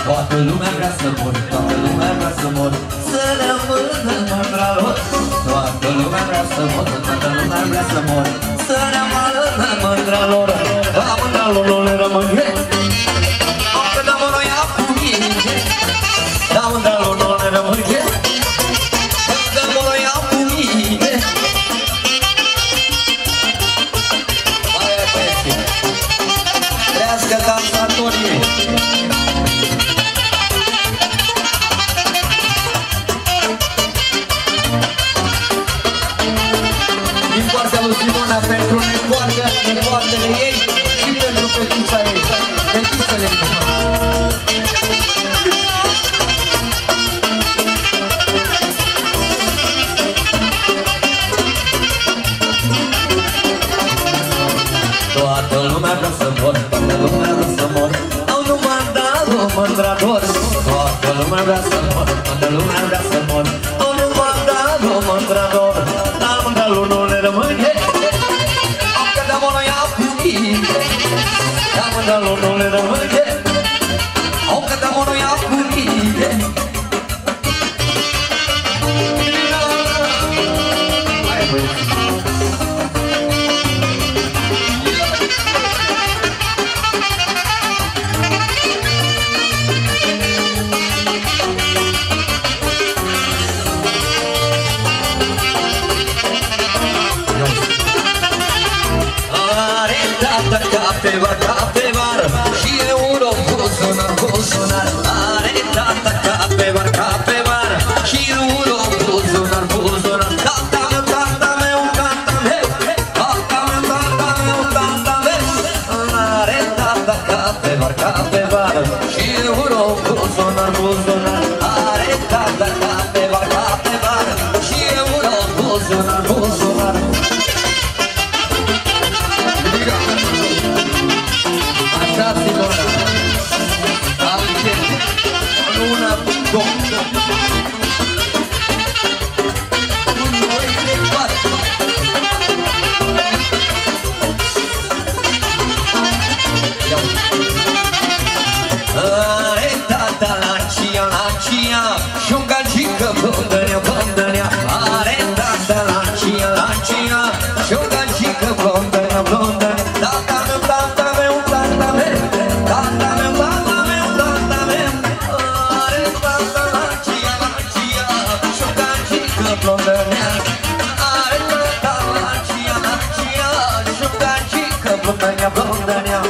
Toată lumea vrea să mor, toată lumea vrea să mor, să rămână mândra lor. Toată lumea vrea să mor, toată lumea vrea să mor, să rămână mândra lor. La mândra lor nu le rămâne, că da mă noi apune. La mândra lor nu le rămâne, că da mă noi apune. Aia băieți, trească dansatorii. Simona pentru nepoartele ei și pentru fetița ei, fetițele ei. Toată lumea vrea să mor, toată lumea vrea să mor, au numai dat-o mândrador. Toată lumea vrea să mor, toată lumea vrea să mor, au numai dat-o mândrador. Dar mândralor nu le rămâne, da mândra-lor nu le rămâne, au că da mă noi apune. Hai băieți, capevar și euro buzunar are tata capevar și euro buzunar tata meu are tata capevar și euro buzunar are tata capevar și euro buzunar. Așa, Simona, altfel, una, două, are tata la cia, și-o gagică blondănea, are tata la cia, și-o gagică blondănea, tata meu, tata meu, tata meu, tata meu, tata meu, tata meu, are tata la cia, și-o gagică blondănea, are tata la cia, și-o gagică blondănea.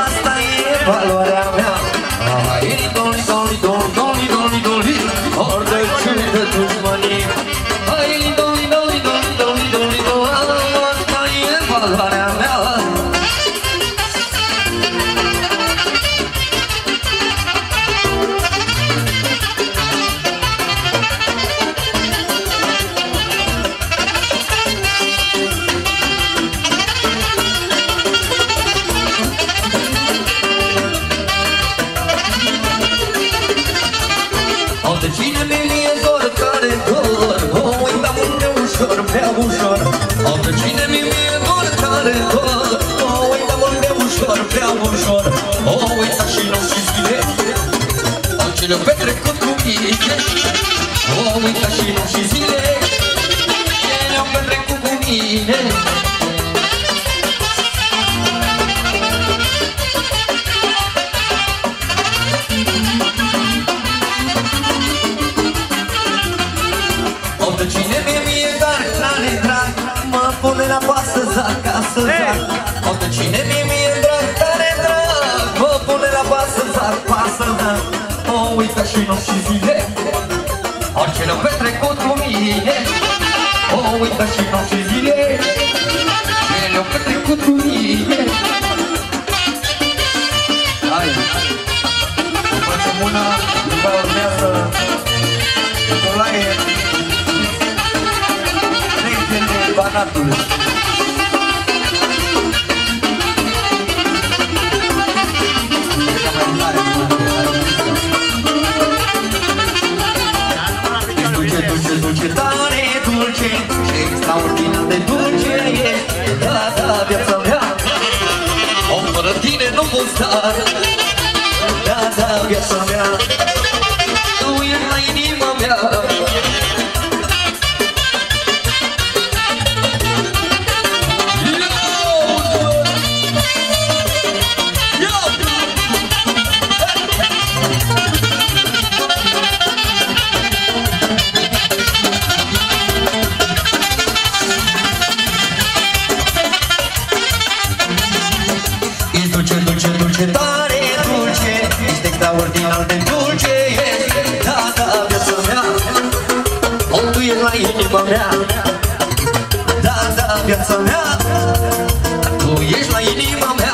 Asta e valoarea mea. Ori de ciudă dușmanii. Asta e valoarea mea. mine. Odă cine mie dar tare drag, mă pune la pasă zac ca să zac. Odă cine mie drag tare drag, mă pune la pasă zac, pasă zac. Mă uită și nopți și zile, orice le-o petrecut cu mine. Mă uită și nopți și zile, ce le-o petrecut cu mine. Hai, facem una, după urmează Nicolae Regele Banatului. Dulce, dulce, dulce, tare dulce, ce extraordinar de dulce ești, da, da, viața mea. Om fără tine nu pot sta, da, da, viața mea. Tu ești la inima mea. Extraordinar de dulce ești, da, da, viața mea. Om, tu ești la inima mea, da, da, viața mea. Tu ești la inima mea.